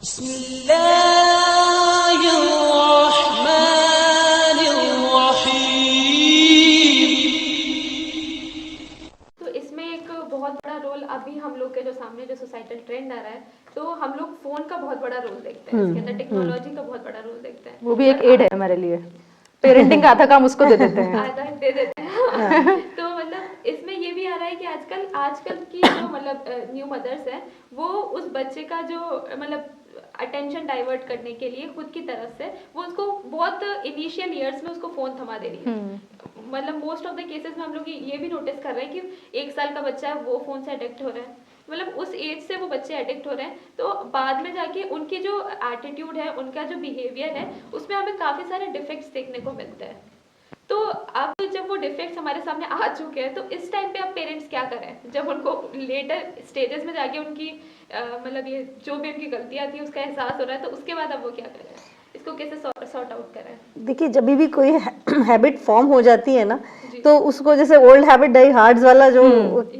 तो इसमें एक बहुत बड़ा रोल अभी हम लोग के जो सामने जो सोसाइटल ट्रेंड आ रहा है, तो हम लोग फोन का बहुत बड़ा रोल देखते हैं, इसके अंदर टेक्नोलॉजी का बहुत बड़ा रोल देखते हैं। वो भी एक एड है हमारे लिए, पेरेंटिंग का आधा काम उसको दे देते हैं। आधा दे देते हैं। तो मतलब इसमें ये भी आ रहा है कि आजकल की जो मतलब न्यू मदर्स हैं, वो उस बच्चे का जो मतलब अटेंशन डाइवर्ट करने के लिए खुद की तरफ से वो उसको बहुत इनिशियल ईयर्स में उसको फोन थमा दे रही है। मतलब मोस्ट ऑफ द केसेस में हम लोग ये भी नोटिस कर रहे हैं कि 1 साल का बच्चा है, वो फोन से अडिक्ट हो रहा है। मतलब उस एज से वो बच्चे एडिक्ट हो रहे हैं, तो बाद में जाके उनकी जो एटीट्यूड है, उनका जो बिहेवियर है, उसमें हमें काफी सारे डिफेक्ट्स देखने को मिलते हैं। तो अब जब वो डिफेक्ट्स हमारे सामने आ चुके हैं, तो इस टाइम पे अब पेरेंट्स क्या करें, जब उनको लेटर स्टेजेस में जाके उनकी मतलब ये जो भी उनकी गलतियां थी उसका एहसास हो रहा है, तो उसके बाद अब वो क्या करें, इसको कैसे सॉर्ट आउट करें? देखिए, जब भी कोई हैबिट फॉर्म हो जाती है ना, तो उसको जैसे ओल्ड हैबिट डाई हार्ड्स वाला जो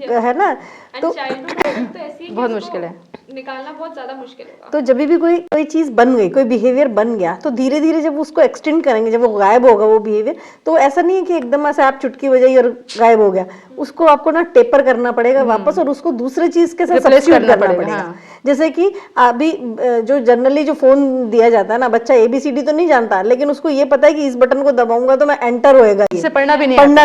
है ना, तो चाइल्डहुड हैबिट तो ऐसी है बहुत मुश्किल है, निकालना बहुत ज्यादा मुश्किल होगा। तो जब भी कोई चीज बन गई, कोई बिहेवियर बन गया, तो धीरे धीरे जब उसको एक्सटेंड करेंगे, जब वो गायब होगा वो बिहेवियर, तो ऐसा नहीं है कि एकदम से आप चुटकी बजाई और गायब हो गया। उसको आपको ना टेपर करना पड़ेगा वापस, और उसको दूसरे चीज के साथ सब्स्टिट्यूट करना पड़ेगा। जैसे कि अभी जो जनरली जो फोन दिया जाता है ना, बच्चा ABCD तो नहीं जानता, लेकिन उसको ये पता है कि इस बटन को दबाऊंगा तो मैं एंटर होएगा, इसे पढ़ना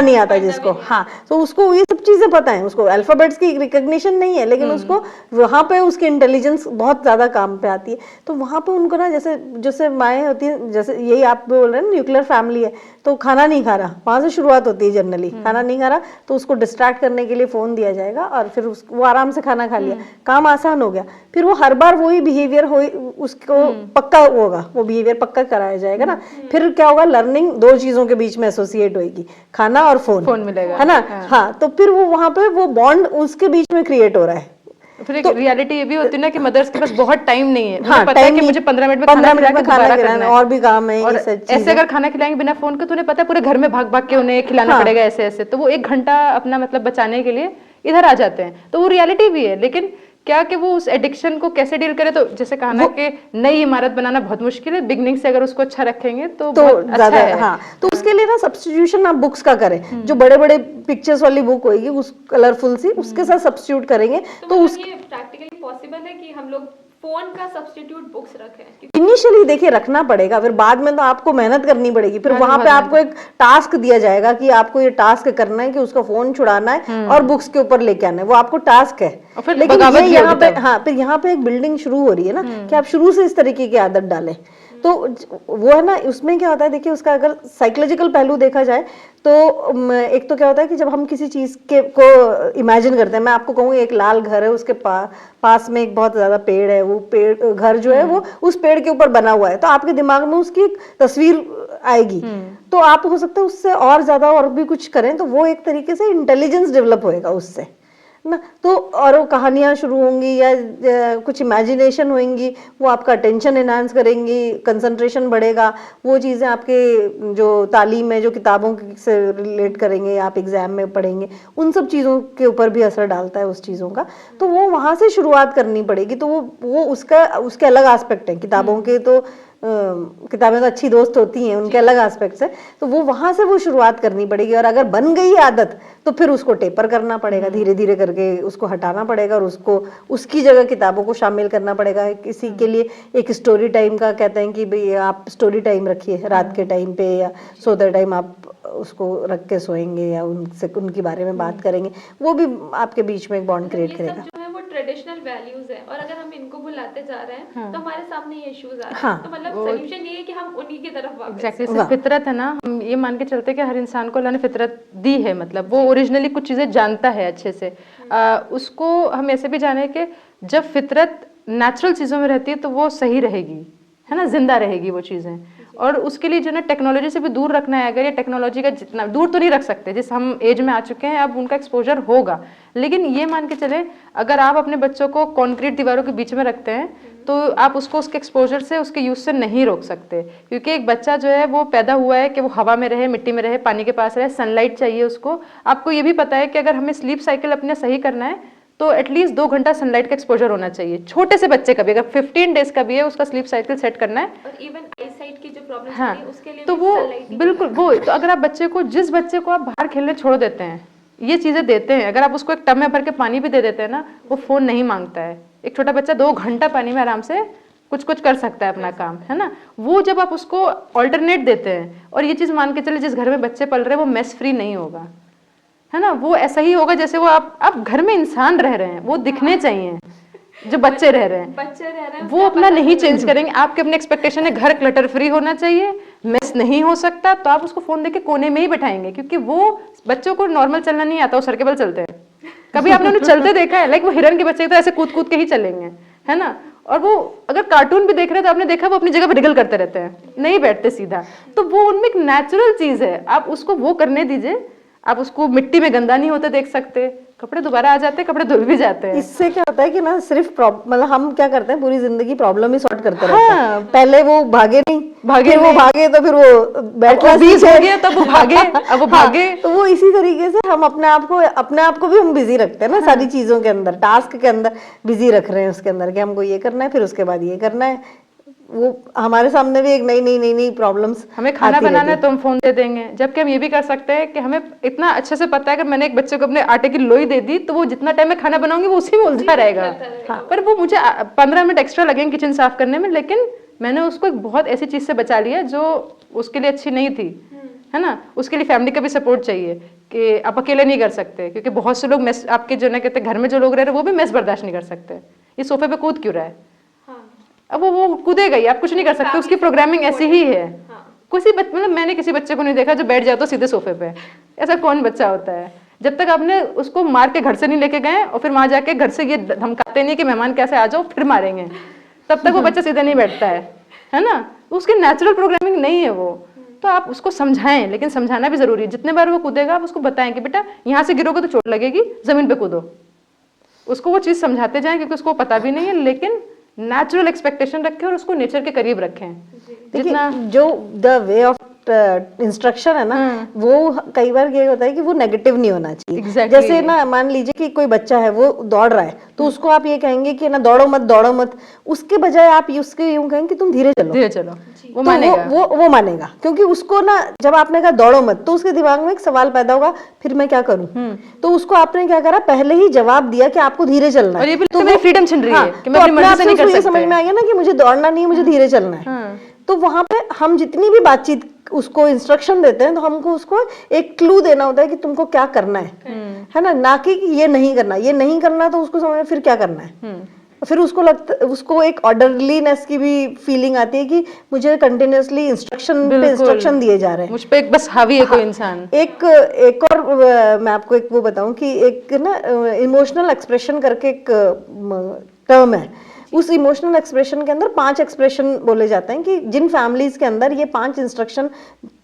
नहीं आता जिसको, हाँ, तो उसको ये सब चीजें पता है, उसको अल्फाबेट्स की रिकॉग्निशन नहीं है, लेकिन उसको वहां पे उसकी इंटेलिजेंस बहुत ज्यादा काम पे आती है। तो वहां पे उनको ना, जैसे जैसे माएँ होती है, जैसे यही आप बोल रहे हैं न्यूक्लियर फैमिली है, तो खाना नहीं खा रहा, वहां से शुरुआत होती है जनरली। खाना नहीं खा रहा तो उसको डिस्ट्रैक्ट करने के लिए फोन दिया जाएगा, और फिर वो आराम से खाना खा लिया, काम आसान हो गया। फिर वो हर बार वही बिहेवियर हो, उसको पक्का होगा, वो बिहेवियर पक्का कराया जाएगा ना। फिर क्या होगा, लर्निंग 2 चीजों के बीच में एसोसिएट होगी, खाना और फोन मिलेगा, है ना। हाँ, तो फिर वो वहां पे वो बॉन्ड उसके बीच में क्रिएट हो रहा है। फिर एक रियलिटी ये भी होती है ना कि मदर्स के पास बहुत टाइम नहीं है। हाँ, पता है कि मुझे 15 मिनट में खाना खिलाना है, और भी काम है, और ऐसे अगर खाना खिलाएंगे बिना फोन के, तो उन्हें पता है पूरे घर में भाग भाग के उन्हें खिलाना पड़ेगा ऐसे ऐसे, तो वो 1 घंटा अपना मतलब बचाने के लिए इधर आ जाते हैं। तो वो रियलिटी भी है, लेकिन क्या कि वो उस एडिक्शन को कैसे डील करे, तो जैसे कहा ना कि नई इमारत बनाना बहुत मुश्किल है, बिगनिंग से अगर उसको अच्छा रखेंगे तो बहुत अच्छा है। हाँ, तो उसके लिए ना सब्स्टिट्यूशन आप बुक्स का करें, जो बड़े बड़े पिक्चर्स वाली बुक होगी, उस कलरफुल सी, उसके साथ सब्स्टिट्यूट करेंगे, तो ये प्रैक्टिकली पॉसिबल है कि हम लोग फोन का सब्स्टिट्यूट बुक्स रखें? इनिशियली देखिए रखना पड़ेगा, फिर बाद में तो आपको मेहनत करनी पड़ेगी। फिर वहां पे आपको एक टास्क दिया जाएगा कि आपको ये टास्क करना है कि उसका फोन छुड़ाना है और बुक्स के ऊपर लेके आना है, वो आपको टास्क है। लेकिन ये यहाँ पे, हाँ, फिर यहाँ पे एक बिल्डिंग शुरू हो रही है ना, कि आप शुरू से इस तरीके की आदत डालें। तो वो है ना, उसमें क्या होता है, देखिए उसका अगर साइकोलॉजिकल पहलू देखा जाए, तो एक तो क्या होता है कि जब हम किसी चीज को इमेजिन करते हैं, मैं आपको कहूँ एक लाल घर है, उसके पास में एक बहुत ज्यादा पेड़ है, वो पेड़ घर जो है वो उस पेड़ के ऊपर बना हुआ है, तो आपके दिमाग में उसकी एक तस्वीर आएगी। तो आप हो सकता है उससे और ज्यादा और भी कुछ करें, तो वो एक तरीके से इंटेलिजेंस डेवलप होएगा उससे ना। तो और वो कहानियां शुरू होंगी या कुछ इमेजिनेशन होंगी, वो आपका अटेंशन एनहांस करेंगी, कंसंट्रेशन बढ़ेगा, वो चीज़ें आपके जो तालीम है, जो किताबों से रिलेट करेंगे, आप एग्जाम में पढ़ेंगे, उन सब चीज़ों के ऊपर भी असर डालता है उस चीज़ों का। तो वो वहाँ से शुरुआत करनी पड़ेगी। तो वो उसके अलग एस्पेक्ट हैं, किताबों के तो किताबें तो अच्छी दोस्त होती हैं, उनके अलग एस्पेक्ट्स हैं, तो वो वहां से वो शुरुआत करनी पड़ेगी। और अगर बन गई आदत, तो फिर उसको टेपर करना पड़ेगा, धीरे धीरे करके उसको हटाना पड़ेगा, और उसको उसकी जगह किताबों को शामिल करना पड़ेगा। किसी के लिए एक स्टोरी टाइम का कहते हैं कि भाई आप स्टोरी टाइम रखिए रात के टाइम पे, या सोते टाइम आप उसको रख के सोएंगे, या उनसे उनके बारे में बात करेंगे, वो भी आपके बीच में एक बॉन्ड क्रिएट करेगा। ट्रेडिशनल वैल्यूज है, और अगर हम इनको भुलाते जा रहे हैं, तो हमारे सामने ये इश्यूज आ रहे हैं। तो मतलब सॉल्यूशन ये है कि हम उन्हीं की तरफ वापस एग्जैक्टली फितरत है ना, हम ये मान के चलते हैं कि हर इंसान को अल्लाह ने फितरत दी है, मतलब वो ओरिजिनली कुछ चीजें जानता है अच्छे से। उसको हम ऐसे भी जाने कि जब फितरत नेचुरल चीजों में रहती है तो वो सही रहेगी, है ना, जिंदा रहेगी वो चीजें। और उसके लिए जो ना टेक्नोलॉजी से भी दूर रखना है। अगर ये टेक्नोलॉजी का जितना दूर तो नहीं रख सकते, जिस हम एज में आ चुके हैं अब उनका एक्सपोजर होगा, लेकिन ये मान के चले अगर आप अपने बच्चों को कॉन्क्रीट दीवारों के बीच में रखते हैं तो आप उसको उसके एक्सपोजर से, उसके यूज से नहीं रोक सकते। क्योंकि एक बच्चा जो है वो पैदा हुआ है कि वो हवा में रहे, मिट्टी में रहे, पानी के पास रहे, सनलाइट चाहिए उसको। आपको ये भी पता है कि अगर हमें स्लीप साइकिल अपने सही करना है तो एटलीस्ट 2 घंटा सनलाइट का एक्सपोजर होना चाहिए छोटे से बच्चे का भी, अगर 15 डेज का भी है उसका स्लीप साइकिल सेट करना है। और इवन आईसाइट की जो प्रॉब्लम हाँ, होती है उसके लिए तो भी वो sunlight ही बिल्कुल वो, तो अगर आप बच्चे को, जिस बच्चे को आप बाहर खेलने छोड़ देते हैं, ये चीजें देते हैं, अगर आप उसको एक टब में भर के पानी भी दे देते हैं ना, वो फोन नहीं मांगता है। एक छोटा बच्चा 2 घंटा पानी में आराम से कुछ कुछ कर सकता है अपना काम, है ना। वो जब आप उसको ऑल्टरनेट देते हैं, और ये चीज मान के चले जिस घर में बच्चे पल रहे हैं वो मेस फ्री नहीं होगा, है ना। वो ऐसा ही होगा जैसे वो आप घर में इंसान रह रहे हैं, वो दिखने चाहिए जो बच्चे रह रहे हैं, वो अपना नहीं चेंज करेंगे। आपके अपने एक्सपेक्टेशन है घर क्लटर फ्री होना चाहिए, मेस नहीं हो सकता, तो आप उसको फोन देके कोने में ही बैठाएंगे, क्योंकि वो बच्चों को नॉर्मल चलना नहीं आता, वो सर के बल चलते हैं। कभी आपने उन्हें चलते देखा है? लाइक वो हिरन के बच्चे तो ऐसे कूद कूद के ही चलेंगे, है ना। और वो अगर कार्टून भी देख रहे हैं तो आपने देखा वो अपनी जगह पर रिगल करते रहते हैं, नहीं बैठते सीधा। तो वो उनमें एक नेचुरल चीज है, आप उसको वो करने दीजिए। आप उसको मिट्टी में गंदा नहीं होते देख सकते, कपड़े दोबारा आ जाते हैं, कपड़े धुल भी जाते हैं। इससे क्या होता है कि ना सिर्फ मतलब हम क्या करते हैं पूरी जिंदगी प्रॉब्लम ही सॉर्ट करते रहते हैं। पहले वो भागे नहीं, वो भागे तो फिर वो बैठना बीज हो गया, तब वो भागे, अब वो भागे। तो वो इसी तरीके से हम अपने आप को भी हम बिजी रखते हैं ना, सारी चीजों के अंदर, टास्क के अंदर बिजी रख रहे हैं उसके अंदर कि हमको ये करना है, फिर उसके बाद ये करना है। वो हमारे सामने भी एक नई प्रॉब्लम्स, हमें खाना बनाना है तो हम फोन दे देंगे, जबकि हम ये भी कर सकते हैं कि हमें इतना अच्छे से पता है कि मैंने एक बच्चे को अपने आटे की लोई दे दी तो वो जितना टाइम मैं खाना बनाऊंगी वो उसी में उलझा रहेगा। हाँ, पर वो मुझे 15 मिनट एक्स्ट्रा लगेंगे किचन साफ करने में, लेकिन मैंने उसको एक बहुत ऐसी चीज से बचा लिया जो उसके लिए अच्छी नहीं थी, है ना। उसके लिए फैमिली का भी सपोर्ट चाहिए कि आप अकेले नहीं कर सकते, क्योंकि बहुत से लोग मेस, आपके जो ना कहते घर में जो लोग रह रहे हैं वो भी मेस बर्दाश्त नहीं कर सकते। ये सोफे पे कूद क्यों रहा है? अब वो कूदेगा ही, आप कुछ नहीं कर सकते, उसकी प्रोग्रामिंग ऐसी ही है। किसी मतलब मैंने किसी बच्चे को नहीं देखा जो बैठ जाए तो सीधे सोफे पे, ऐसा कौन बच्चा होता है? जब तक आपने उसको मार के घर से नहीं लेके गए और फिर वहां जाके घर से ये धमकाते नहीं कि मेहमान कैसे आ जाओ फिर मारेंगे, तब तक वो बच्चा सीधे नहीं बैठता है ना। उसकी नेचुरल प्रोग्रामिंग नहीं है वो। तो आप उसको समझाएं, लेकिन समझाना भी जरूरी है। जितने बार वो कूदेगा आप उसको बताएं कि बेटा यहाँ से गिरोगे तो चोट लगेगी, जमीन पे कूदो। उसको वो चीज समझाते जाएं, क्योंकि उसको पता भी नहीं है, लेकिन नेचुरल एक्सपेक्टेशन रखें और उसको नेचर के करीब रखें। जितना जो द वे ऑफ इंस्ट्रक्शन है ना, वो कई बार ये होता है कि वो नेगेटिव नहीं होना चाहिए। Exactly. जैसे ना मान लीजिए कि कोई बच्चा है वो दौड़ रहा है, तो उसको आप ये कहेंगे कि ना दौड़ो मत, उसके बजाय आप उसके यूं कहेंगे कि तुम धीरे चलो, वो तो मानेगा। वो मानेगा, क्योंकि उसको ना जब आपने कहा दौड़ो मत तो उसके दिमाग में एक सवाल पैदा होगा, फिर मैं क्या करूं। तो उसको आपने क्या करा, पहले ही जवाब दिया कि आपको धीरे चलना है, और ये भी तो मेरी फ्रीडम छिन रही है कि मैं अपनी मर्जी से नहीं कर सकता। समझ में आ गया ना कि मुझे दौड़ना नहीं है, मुझे धीरे चलना है। तो वहां पे हम जितनी भी बातचीत उसको इंस्ट्रक्शन देते हैं तो हमको उसको एक क्लू देना होता है कि तुमको क्या करना है ना कि ये नहीं करना, तो उसको समझ में फिर क्या करना है। फिर उसको एक ऑर्डरलीनेस की भी फीलिंग आती है कि मुझे कंटिन्यूअसली इंस्ट्रक्शन दिए जा रहे हैं, मुझ पे एक बस हावी है कोई इंसान। एक और मैं आपको एक वो बताऊं कि एक ना इमोशनल एक्सप्रेशन करके एक टर्म है। उस इमोशनल एक्सप्रेशन के अंदर 5 एक्सप्रेशन बोले जाते हैं कि जिन फैमिलीज के अंदर ये 5 इंस्ट्रक्शन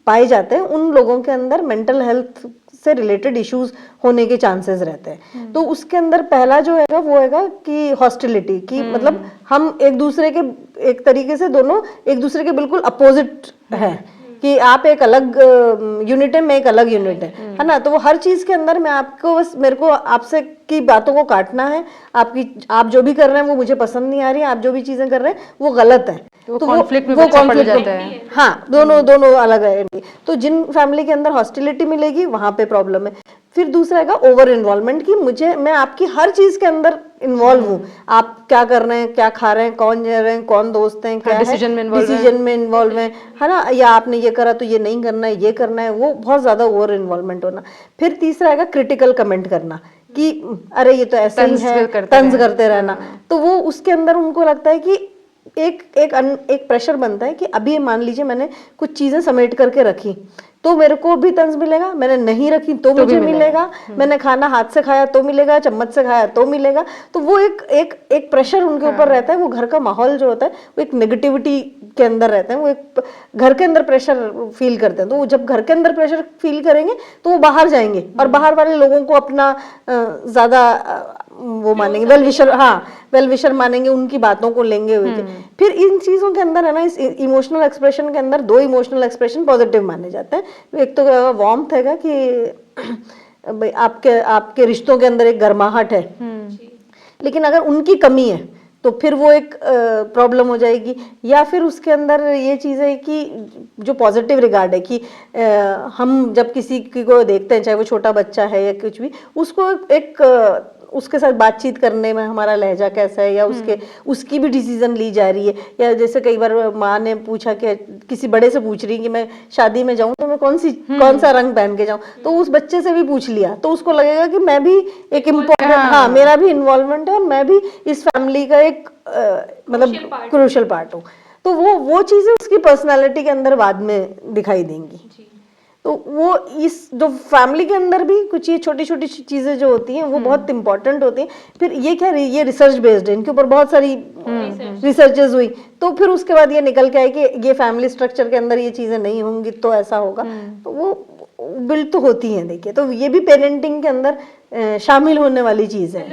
पाए जाते हैं उन लोगों के अंदर मेंटल हेल्थ से रिलेटेड इश्यूज होने के चांसेस रहते हैं। तो उसके अंदर पहला जो है वो है कि हॉस्टिलिटी की, मतलब हम एक तरीके से दोनों एक दूसरे के बिल्कुल अपोजिट है कि आप एक अलग यूनिट है, मैं एक अलग यूनिट है ना। तो वो हर चीज के अंदर मेरे को आपसे की बातों को काटना है, आप जो भी कर रहे हैं वो मुझे पसंद नहीं आ रही है, आप जो भी चीजें कर रहे हैं वो गलत है, तो कॉन्फ्लिक्ट में वो बच्चा पड़ कॉन्फ्लिक्ट जाता है। हाँ, दोनों अलग रहेंगे। तो जिन फैमिली के अंदर हॉस्टिलिटी मिलेगी वहां पे प्रॉब्लम है। फिर दूसरा है ओवर इन्वॉल्वमेंट की मैं आपकी हर चीज के अंदर इन्वॉल्व हूँ, आप क्या कर रहे हैं, क्या खा रहे हैं, कौन जा रहे हैं, कौन दोस्त हैं, क्या डिसीजन में इन्वॉल्व है ना, या आपने ये करा तो ये नहीं करना है, ये करना है, वो बहुत ज्यादा ओवर इन्वॉल्वमेंट होना। फिर तीसरा है क्रिटिकल कमेंट करना कि अरे ये तो ऐसे ही है, तंज करते रहना। तो वो उसके अंदर उनको लगता है कि एक प्रेशर बनता है कि अभी मान लीजिए मैंने कुछ चीजें समेट करके रखी तो मेरे को भी तंज मिलेगा, मैंने नहीं रखी तो मुझे मिलेगा, मैंने खाना हाथ से खाया तो मिलेगा, चम्मच से खाया तो मिलेगा। तो वो एक प्रेशर उनके ऊपर रहता है। वो घर का माहौल जो होता है वो एक नेगेटिविटी के अंदर रहते हैं, वो एक घर के अंदर प्रेशर फील करते हैं। तो वो जब घर के अंदर प्रेशर फील करेंगे तो वो बाहर जाएंगे और बाहर वाले लोगों को अपना ज्यादा वो मानेंगे, वेल विशर मानेंगे, उनकी बातों को लेंगे हुए। फिर इन चीजों के अंदर है ना, इस इमोशनल एक्सप्रेशन के अंदर 2 इमोशनल एक्सप्रेशन पॉजिटिव माने जाते हैं। एक तो वार्मथ हैगा कि भाई आपके आपके रिश्तों के अंदर एक गर्माहट है, लेकिन अगर उनकी कमी है तो फिर वो एक प्रॉब्लम हो जाएगी। या फिर उसके अंदर ये चीज़ है कि जो पॉजिटिव रिगार्ड है कि हम जब किसी को देखते हैं, चाहे वो छोटा बच्चा है या कुछ भी, उसको एक उसके साथ बातचीत करने में हमारा लहजा कैसा है, या उसकी भी डिसीजन ली जा रही है। या जैसे कई बार माँ ने पूछा कि किसी बड़े से पूछ रही कि मैं शादी में जाऊं तो मैं कौन सा रंग पहन के जाऊं, तो उस बच्चे से भी पूछ लिया, तो उसको लगेगा कि मैं भी एक इम्पोर्टेंट, हाँ मेरा भी इन्वॉल्वमेंट है और मैं भी इस फैमिली का एक मतलब क्रूशियल पार्ट हूँ। तो वो चीजें उसकी पर्सनालिटी के अंदर बाद में दिखाई देंगी। तो वो इस जो फैमिली के अंदर भी कुछ ये छोटी छोटी चीजें जो होती हैं वो बहुत इंपॉर्टेंट होती हैं। फिर ये क्या, ये रिसर्च बेस्ड है, इनके ऊपर बहुत सारी रिसर्चेस हुई, तो फिर उसके बाद ये निकल के आए कि ये फैमिली स्ट्रक्चर के अंदर ये चीजें नहीं होंगी तो ऐसा होगा। तो वो बिल्ड तो होती हैं। देखिए, तो ये भी पेरेंटिंग के अंदर शामिल होने वाली चीज है।